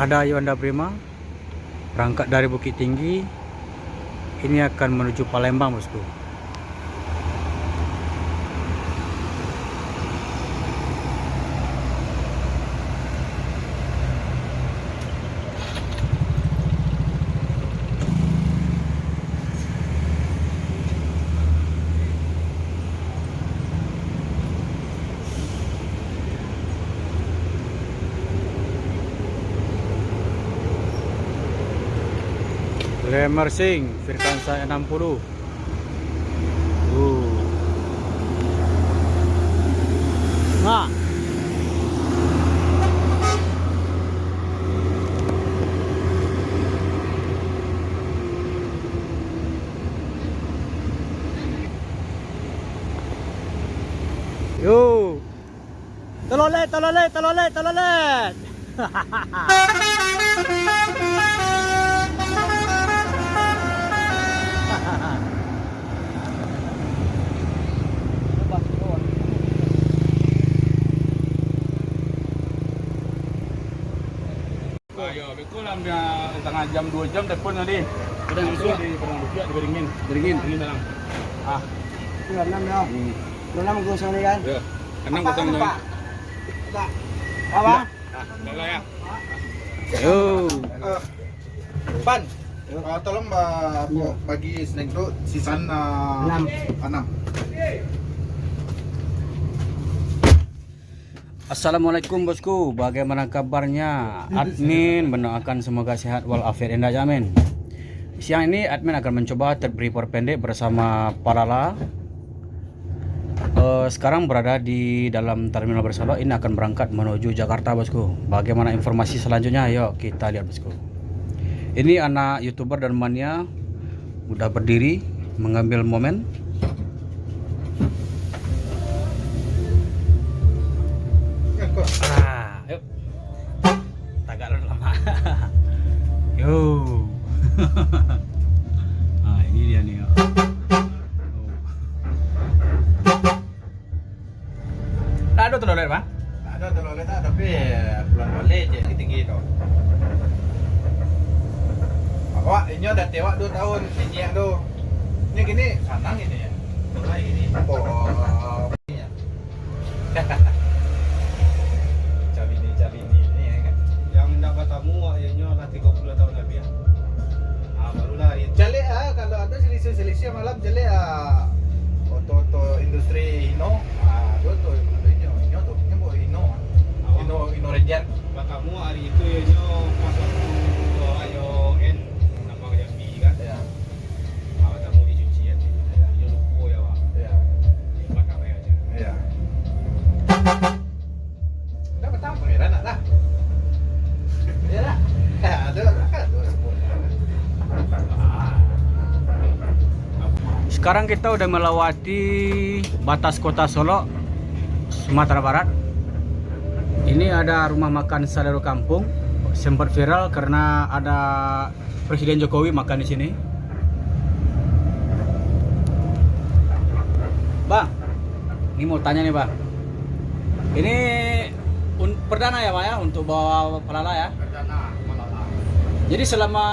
Ada Yuanda Prima berangkat dari Bukit Tinggi. Ini akan menuju Palembang, bosku. Mersing Virkansa 60. Nah. Yo. Telolet. Ayo, betul hampir setengah jam 2 jam telepon tadi. Udah itu di Padang Rupiah dikeringin dalam. Ah, itu 6 ya. 6 gosong ni kan? ya. Enam gotong nih. Tak. Apa? Boleh ya. Yo. Ban, tolong bagi snack tu sisan 6. Assalamualaikum bosku, bagaimana kabarnya? Admin mendoakan semoga sehat walafiat indah jamin. Siang ini admin akan mencoba trip report pendek bersama Palala. Sekarang berada di dalam terminal Bersolok. Ini akan berangkat menuju Jakarta, bosku. Bagaimana informasi selanjutnya? Yuk kita lihat, bosku. Ini anak YouTuber dan temannya udah berdiri mengambil momen. Yuk. Tagak lama. Yo. Ini dia nih. Ada telur Bang? Ada telur kita tapi bulan balik je tinggi tu. Awak ini dah tewak 2 tahun tinggi tu. Ini gini sanang ini ya. Mulai ini. Oh. Cabi ni kan. Yang mendapat tamu ayahnya lah 30 tahun lebih ya. Barulah Jelek kalau ada selisih malam jelek oto industri Hino. Tu Hino Ranger. tamu hari itu ayahnya pas waktu ayo N nama Jambi kan. Ya. Tamu dicuci ya. Dia lupa ya, Pak. Ya. Di belakang aja. Ya. Dah petang pangeran nak lah. Ya lah. Ada kan Sekarang kita udah melewati batas kota Solok, Sumatera Barat. Ini ada rumah makan Salero Kampung. Sempat viral karena ada Presiden Jokowi makan di sini. Bang, ini mau tanya nih, Bang. Ini perdana ya, Pak ya, untuk bawa Palala ya? perdana Malala. Jadi selama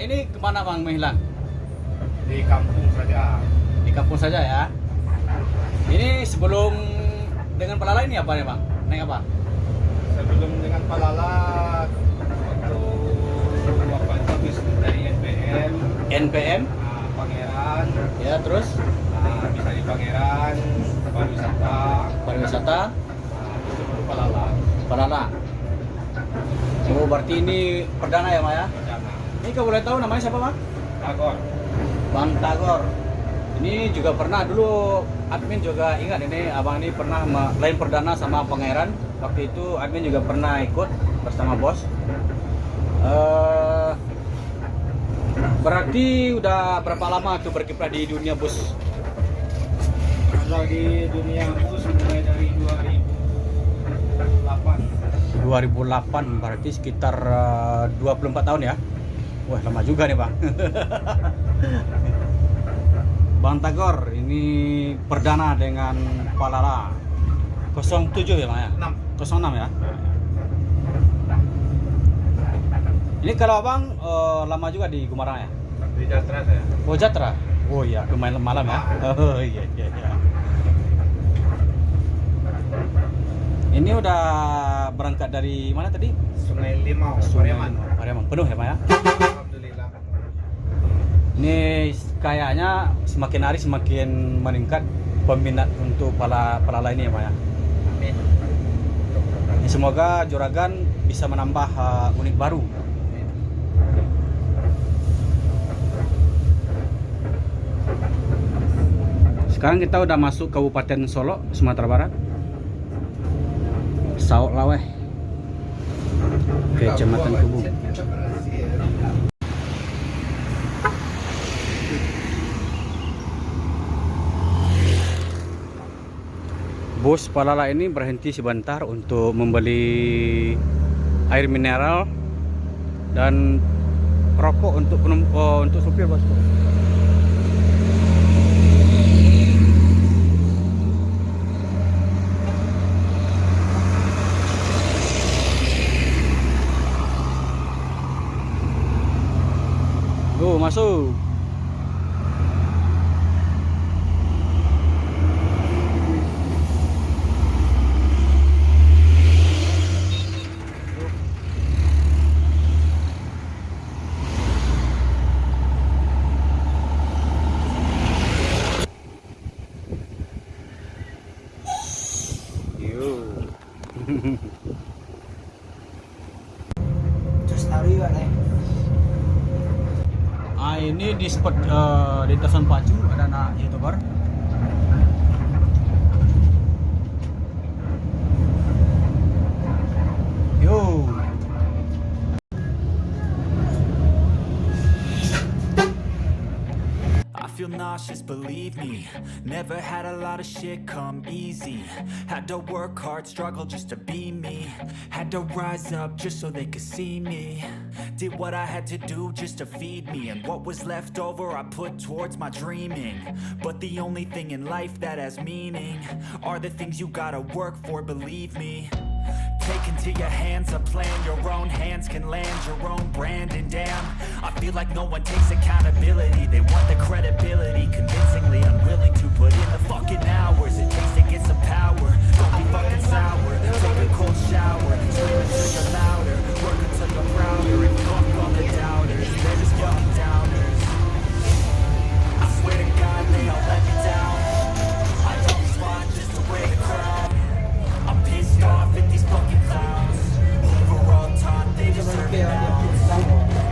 ini kemana Bang menghilang? Di kampung saja. Di kampung saja ya. Ini sebelum dengan Palala ini apa ya, Bang? Naik apa? Sebelum dengan Palala waktu apa habis dari NPM Pangeran ya, terus bisa di Pangeran pariwisata itu baru Palala. Oh, berarti ini perdana ya, Pak ya? Perdana Ini kalau boleh tahu namanya siapa, Bang? Tagor. Bang Tagor. Ini juga pernah dulu admin juga ingat ini abang ini pernah lain perdana sama Pangeran. Waktu itu admin juga pernah ikut bersama bos. Berarti udah berapa lama tuh berkiprah di dunia bus? Kalau di dunia bus mulai dari 2008. 2008 berarti sekitar 24 tahun ya. Wah, lama juga nih, Bang. Bang Tagor ini perdana dengan Palala 07 ya, Bang ya? 6. 06 ya. Ini kalau abang lama juga di Gumarang ya? Di Jatra saya. Oh Jatra. Oh iya, lumayan malam ya. Oh iya. Ini udah berangkat dari mana tadi? Sungai Limau, Pariaman. Pariaman. Penuh ya Pak ya? Alhamdulillah. Ini kayaknya semakin hari semakin meningkat peminat untuk pala ini ya Pak ya. Amin. Semoga Juragan bisa menambah unit baru. Sekarang kita udah masuk Kabupaten Solo, Sumatera Barat. Sauk Laweh, Kecamatan Kubung. Bus Palala ini berhenti sebentar untuk membeli air mineral dan rokok untuk supir bosku. Masuk. Terus taruh juga nih. Ini di spot di Tason Pacu ada anak YouTuber. Yo. I feel nauseous, believe me. Never had a lot of shit come easy. Had to work hard, struggle just to be me. Had to rise up just so they could see me. Did what I had to do just to feed me. And what was left over I put towards my dreaming. But the only thing in life that has meaning are the things you gotta work for, believe me. Take into your hands a plan, your own hands can land your own brand. And damn, I feel like no one takes accountability. They want the credibility, convincingly unwilling to put in the fucking hours it takes to get some power. Don't be fucking sour, take a cold shower, scream until you're louder, work until you're prouder, and fuck all the doubters, they're just fucking downers. I swear to God they all let me down. I don't respond just to wear the crown. I'm pissed off at these fucking clowns. Overall taught they deserve it now.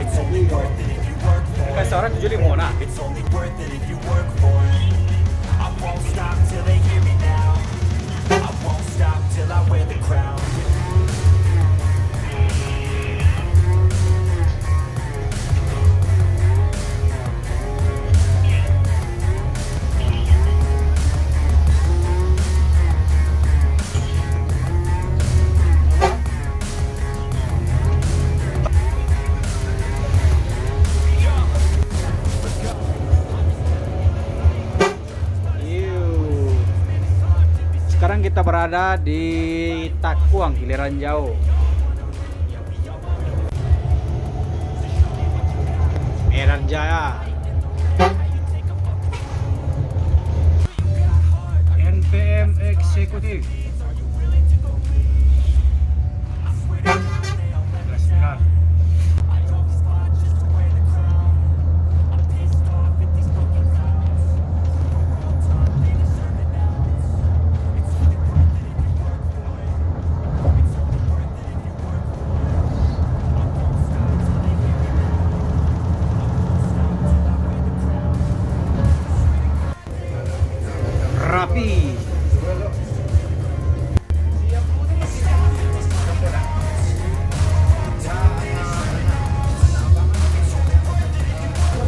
It's only worth it if you work for it. Sekarang 75 nah. It's only worth it if you work for it. I won't stop till they hear me now. I won't stop till I wear the crown. Sekarang kita berada di Takuang, Iliran Jauh. Medan Jaya. NPM Eksekutif. Rapi.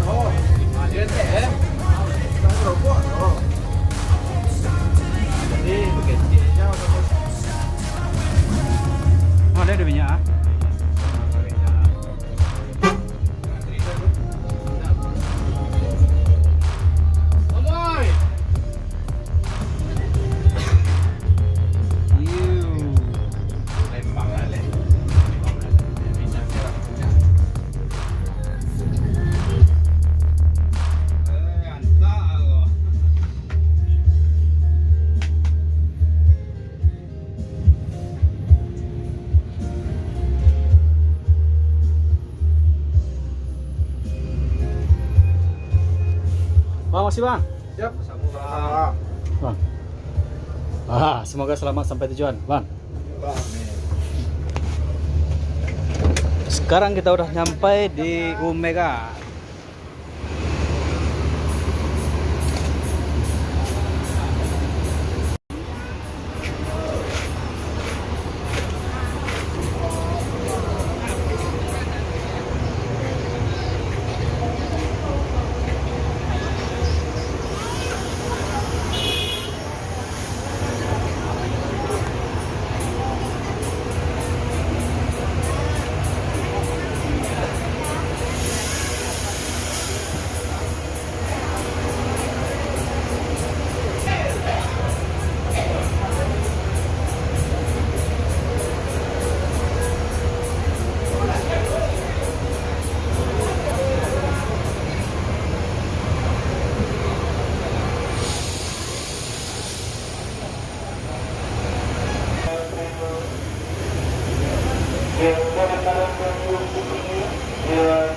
Oh, ada minyak. makasih Bang. Siap. Sama. Bang. Semoga selamat sampai tujuan, Bang. Sekarang kita udah nyampai di Umega. Yang